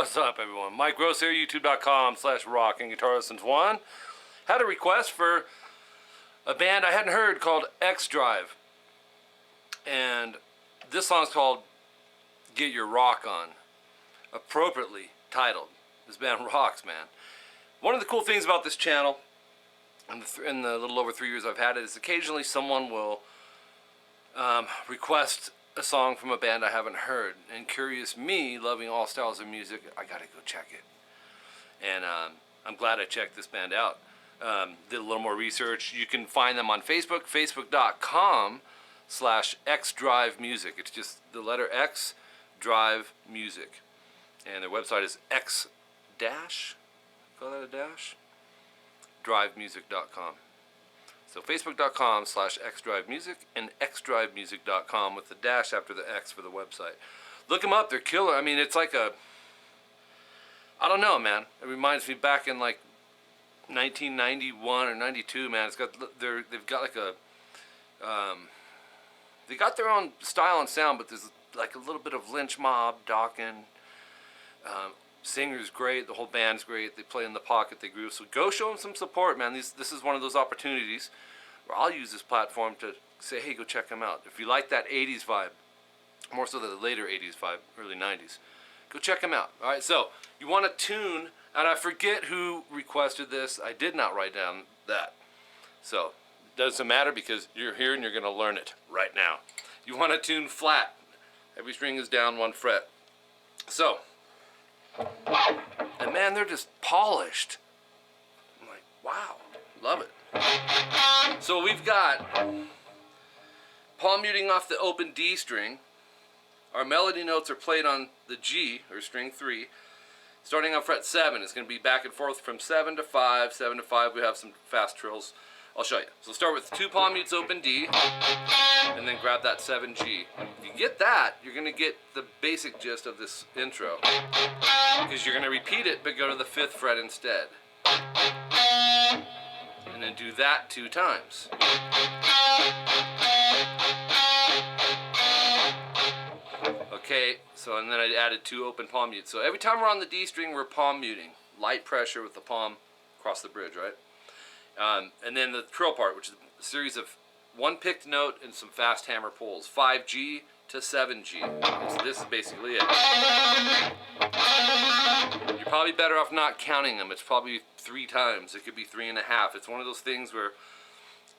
What's up, everyone? Mike Gross here, youtube.com/rockinguitarlessons1. Had a request for a band I hadn't heard called X Drive. And this song's called Get Your Rock On. Appropriately titled. This band rocks, man. One of the cool things about this channel, in the little over 3 years I've had it, is occasionally someone will request a song from a band I haven't heard, and curious me, loving all styles of music, I gotta go check it. And I'm glad I checked this band out. Did a little more research. You can find them on Facebook, facebook.com/xdrivemusic. It's just the letter X, Drive Music. And their website is X dash, call that a dash? drivemusic.com. So facebook.com/xdrivemusic and xdrivemusic.com with the dash after the X for the website. Look them up, they're killer. I mean, it's like a, I don't know, man. It reminds me back in like 1991 or 92, man. It's got, they've got like a, they got their own style and sound, but there's like a little bit of Lynch Mob, Dawkins. Singer's great, the whole band's great, they play in the pocket, they groove, so go show them some support, man. This is one of those opportunities where I'll use this platform to say, hey, go check them out. If you like that 80s vibe, more so the later 80s vibe, early 90s, go check them out. Alright, so you want to tune, and I forget who requested this, I did not write down that. So, it doesn't matter because you're here and you're going to learn it right now. You want to tune flat. Every string is down 1 fret. So, and man, they're just polished. I'm like, wow, love it. So we've got palm muting off the open D string. Our melody notes are played on the G, or string 3. Starting on fret 7, it's going to be back and forth from 7 to 5. 7 to 5, we have some fast trills. I'll show you. So start with 2 palm mutes open D, and then grab that 7G. If you get that, you're going to get the basic gist of this intro. Because you're going to repeat it, but go to the 5th fret instead. And then do that 2 times. Okay, so and then I added 2 open palm mutes. So every time we're on the D string, we're palm muting. Light pressure with the palm across the bridge, right? And then the trill part, which is a series of 1 picked note and some fast hammer pulls. 5G to 7G. So this is basically it. You're probably better off not counting them. It's probably 3 times. It could be 3.5. It's one of those things where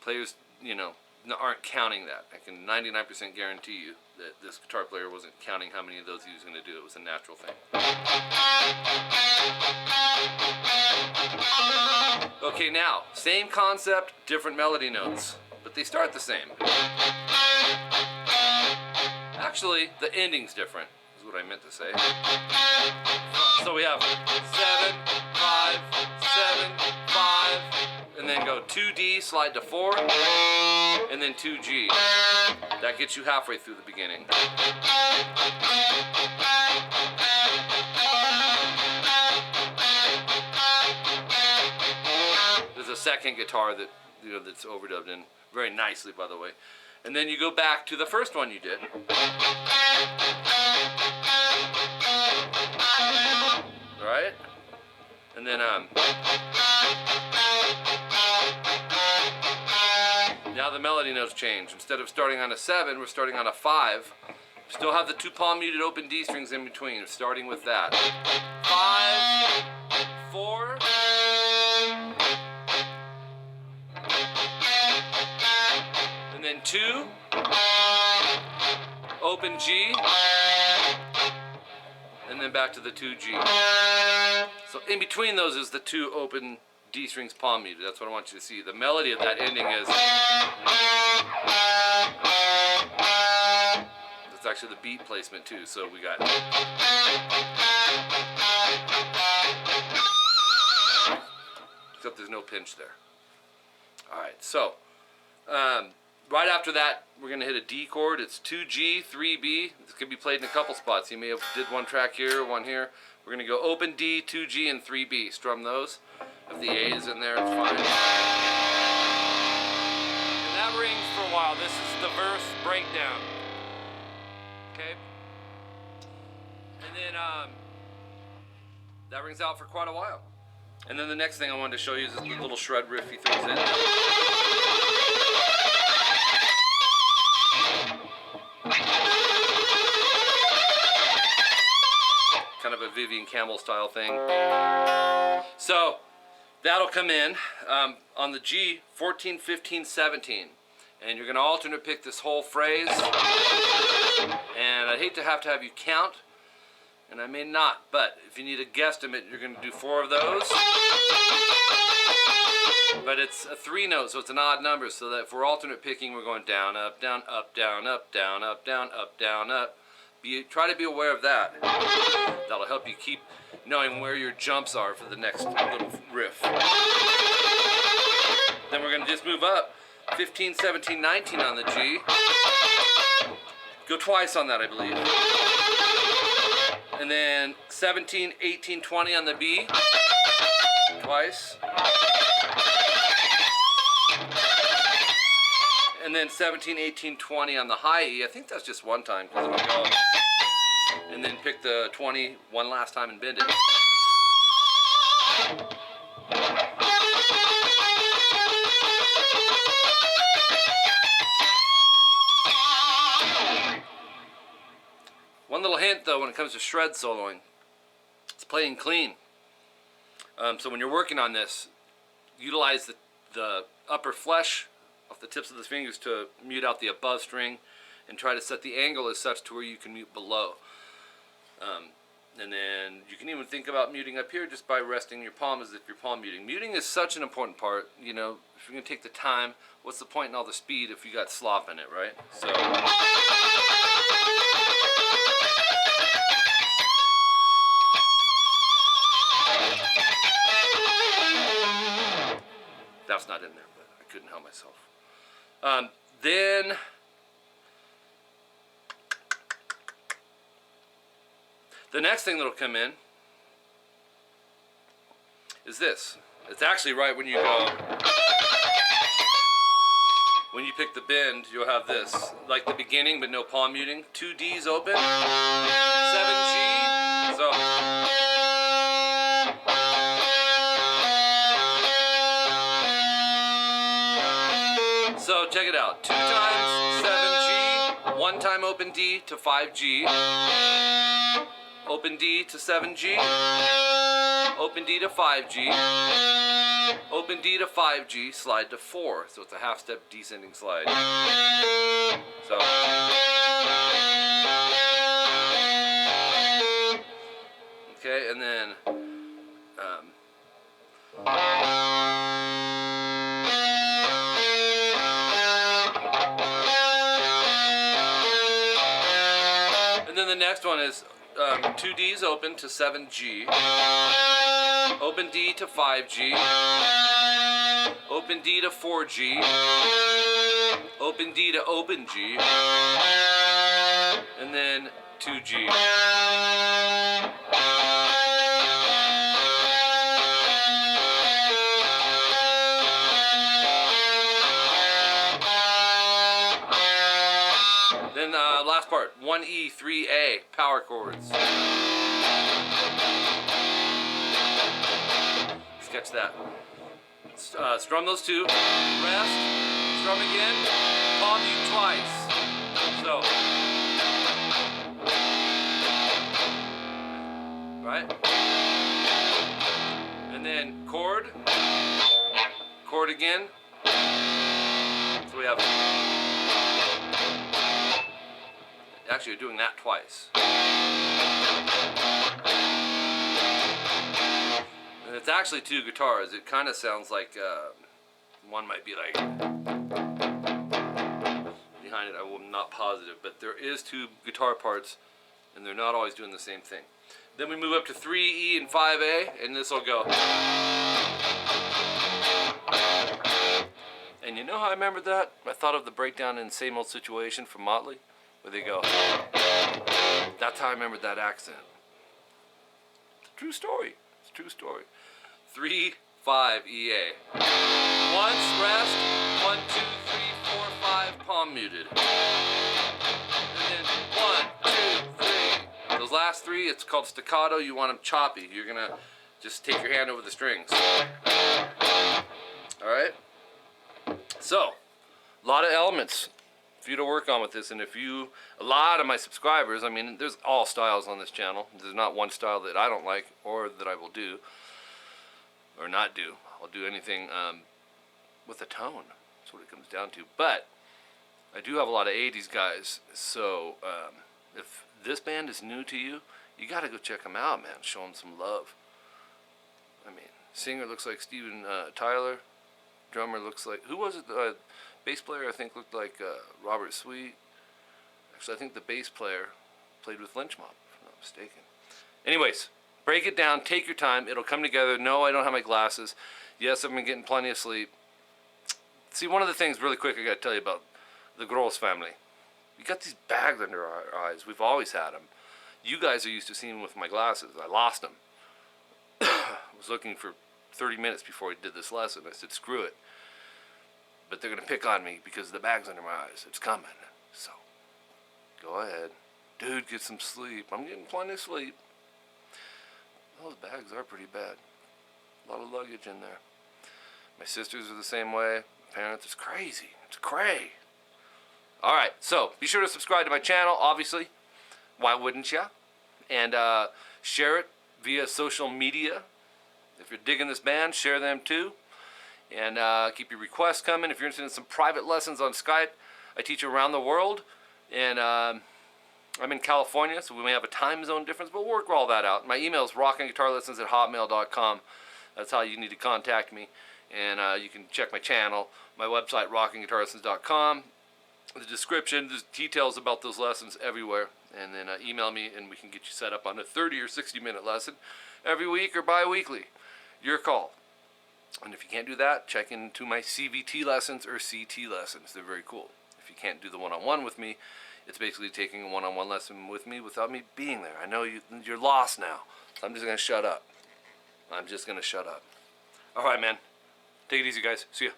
players, you know, aren't counting that. I can 99% guarantee you that this guitar player wasn't counting how many of those he was going to do. It was a natural thing. Okay, now, same concept, different melody notes, but they start the same. Actually, the ending's different, is what I meant to say. So we have 7, 5, 7, 5, and then go 2D, slide to 4, and then 2G. That gets you halfway through the beginning. There's a second guitar that, you know, that's overdubbed in very nicely, by the way. And then you go back to the first one you did. Alright? And then now the melody notes change. Instead of starting on a 7, we're starting on a 5. Still have the 2 palm muted open D strings in between, starting with that. 5, 4, and then 2, open G, and then back to the 2G. So in between those is the 2 open D strings palm muted. That's what I want you to see. The melody of that ending is, that's actually the beat placement too. So we got, except there's no pinch there. Alright, so right after that we're going to hit a D chord. It's 2G, 3B. This could be played in a couple spots. You may have did one track here, one here. We're going to go open D, 2G, and 3B. Strum those. If the A is in there, it's fine. And that rings for a while. This is the verse breakdown. Okay? And then that rings out for quite a while. And then the next thing I wanted to show you is this little shred riff he throws in. Kind of a Vivian Campbell style thing. So that'll come in on the G, 14, 15, 17. And you're going to alternate pick this whole phrase. And I'd hate to have you count, and I may not, but if you need a guesstimate, you're going to do 4 of those. But it's a 3 note, so it's an odd number, so that if we're alternate picking, we're going down, up, down, up, down, up, down, up, down, up, down, up. Try to be aware of that. That'll help you keep knowing where your jumps are for the next little riff. Then we're going to just move up 15, 17, 19 on the G. Go twice on that, I believe. And then 17, 18, 20 on the B. Twice. And then 17, 18, 20 on the high E. I think that's just one time, because it'll go. And then pick the 20 one last time and bend it. One little hint though when it comes to shred soloing, it's playing clean. So when you're working on this, utilize the upper flesh off the tips of the fingers to mute out the above string, and try to set the angle as such to where you can mute below. And then you can even think about muting up here just by resting your palm as if you're palm muting. Muting is such an important part. You know, if you're going to take the time, what's the point in all the speed if you got slop in it, right? So that's not in there, but I couldn't help myself. Then the next thing that'll come in is this. It's actually right when you go, when you pick the bend, you'll have this, like the beginning but no palm muting. 2 D's open, 7 G, so check it out. 2 times 7 G, 1 time open D to 5 G, open D to 7 G, open D to 5 G, open D to 5 G, slide to 4. So it's a half step descending slide. So okay, and then the next one is 2 D's open to 7 G, open D to 5 G, open D to 4 G, open D to open G, and then 2 G. Then last part, 1 E, 3 A, power chords. Sketch that. Strum those 2, rest, strum again, palm mute twice. So, right? And then chord again. So we have. Actually, you're doing that twice. And it's actually 2 guitars. It kind of sounds like one might be like behind it. I'm not positive, but there is 2 guitar parts, and they're not always doing the same thing. Then we move up to 3 E and 5 A, and this will go. And you know how I remembered that? I thought of the breakdown in Same Old Situation from Motley, where they go. That's how I remembered that accent. It's a true story. It's a true story. 3, 5, E, A. Once, rest. 1, 2, 3, 4, 5, palm muted. And then 1, 2, 3. Those last three, it's called staccato. You want them choppy. You're gonna just take your hand over the strings. All right. So, a lot of elements for you to work on with this, and if you, a lot of my subscribers, I mean, there's all styles on this channel. There's not one style that I don't like or that I will do or not do. I'll do anything with a tone. That's what it comes down to. But I do have a lot of 80s guys, so if this band is new to you, you got to go check them out, man. Show them some love. I mean, singer looks like Steven Tyler. Drummer looks like, who was it? Bass player, I think, looked like Robert Sweet. Actually, I think the bass player played with Lynch Mob, if I'm not mistaken. Anyways, break it down, take your time, it'll come together. No, I don't have my glasses. Yes, I've been getting plenty of sleep. See, one of the things really quick I gotta tell you about the Gross family. We got these bags under our eyes. We've always had them. You guys are used to seeing them with my glasses. I lost them. I was looking for 30 minutes before we did this lesson. I said, screw it. But they're going to pick on me because of the bags under my eyes. It's coming. So, go ahead. Dude, get some sleep. I'm getting plenty of sleep. Those bags are pretty bad. A lot of luggage in there. My sisters are the same way. My parents, it's crazy. It's cray. Alright, so be sure to subscribe to my channel, obviously. Why wouldn't ya? And share it via social media. If you're digging this band, share them too. And keep your requests coming. If you're interested in some private lessons on Skype, I teach around the world. And I'm in California, so we may have a time zone difference, but we'll work all that out. My email is rockinguitarlessons@hotmail.com. That's how you need to contact me. And you can check my channel, my website, rockinguitarlessons.com. The description, there's details about those lessons everywhere. And then email me and we can get you set up on a 30 or 60-minute lesson every week or bi-weekly. Your call. And if you can't do that, check into my CVT lessons or CT lessons. They're very cool. If you can't do the one-on-one with me, it's basically taking a one-on-one lesson with me without me being there. I know you're lost now, so I'm just going to shut up. I'm just going to shut up. All right, man. Take it easy, guys. See ya.